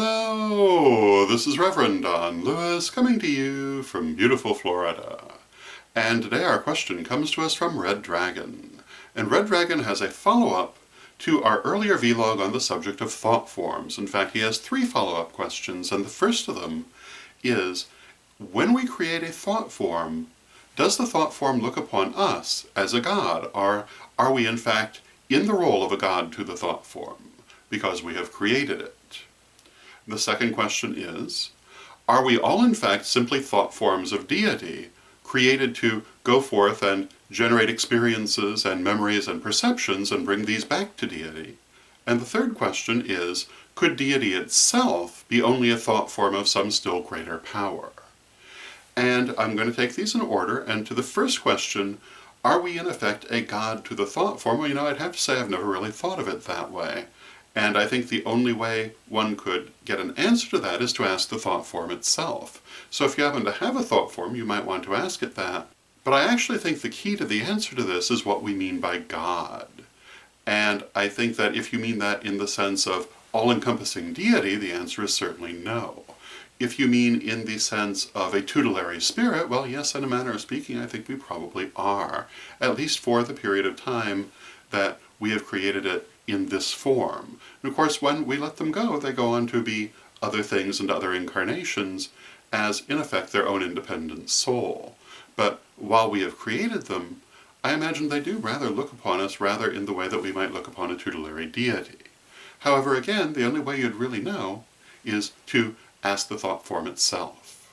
Hello! This is Reverend Don Lewis coming to you from beautiful Florida. And today our question comes to us from Red Dragon. And Red Dragon has a follow-up to our earlier vlog on the subject of thought forms. In fact, he has 3 follow-up questions, and the first of them is, when we create a thought form, does the thought form look upon us as a god? Are we in fact in the role of a god to the thought form because we have created it? The second question is, are we all in fact simply thought forms of deity, created to go forth and generate experiences and memories and perceptions and bring these back to deity? And the third question is, could deity itself be only a thought form of some still greater power? And I'm going to take these in order, and to the first question, are we in effect a god to the thought form? Well, I'd have to say I've never really thought of it that way. And I think the only way one could get an answer to that is to ask the thought form itself. So if you happen to have a thought form, you might want to ask it that. But I actually think the key to the answer to this is what we mean by God. And I think that if you mean that in the sense of all-encompassing deity, the answer is certainly no. If you mean in the sense of a tutelary spirit, well, yes, in a manner of speaking, I think we probably are, at least for the period of time that we have created it in this form. And of course, when we let them go, they go on to be other things and other incarnations as, in effect, their own independent soul. But while we have created them, I imagine they do rather look upon us rather in the way that we might look upon a tutelary deity. However, again, the only way you'd really know is to ask the thought form itself.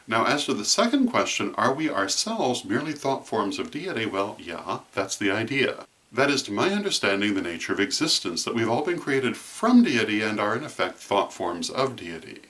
Now, as to the second question, are we ourselves merely thought forms of deity? Well, yeah, that's the idea. That is, to my understanding, the nature of existence, that we've all been created from deity and are in effect thought forms of deity.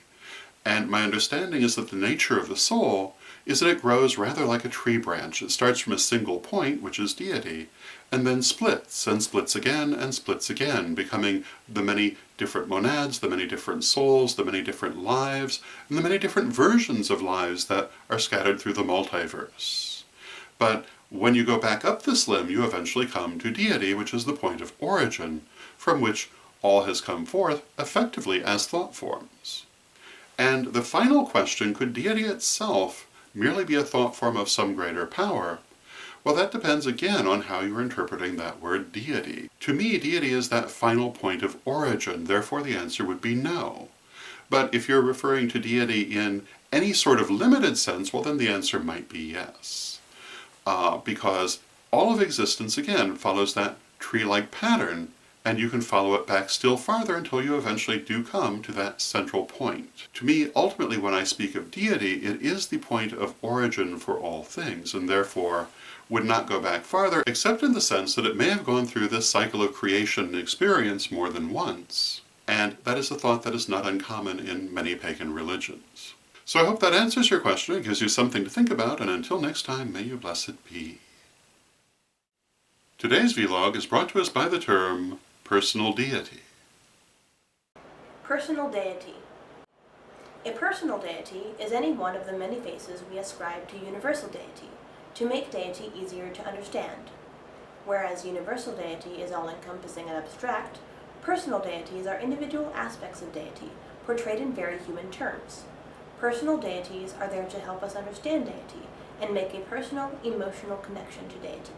And my understanding is that the nature of the soul is that it grows rather like a tree branch. It starts from a single point, which is deity, and then splits, and splits again, becoming the many different monads, the many different souls, the many different lives, and the many different versions of lives that are scattered through the multiverse. But when you go back up this limb, you eventually come to deity, which is the point of origin, from which all has come forth effectively as thought forms. And the final question, could deity itself merely be a thought form of some greater power? Well, that depends again on how you're interpreting that word deity. To me, deity is that final point of origin, therefore the answer would be no. But if you're referring to deity in any sort of limited sense, well then the answer might be yes. Because all of existence, again, follows that tree-like pattern, and you can follow it back still farther until you eventually do come to that central point. To me, ultimately, when I speak of deity, it is the point of origin for all things, and therefore would not go back farther, except in the sense that it may have gone through this cycle of creation and experience more than once. And that is a thought that is not uncommon in many pagan religions. So I hope that answers your question and gives you something to think about, and until next time, may you blessed be. Today's vlog is brought to us by the term personal deity. Personal deity. A personal deity is any one of the many faces we ascribe to universal deity, to make deity easier to understand. Whereas universal deity is all-encompassing and abstract, personal deities are individual aspects of deity, portrayed in very human terms. Personal deities are there to help us understand deity and make a personal, emotional connection to deity.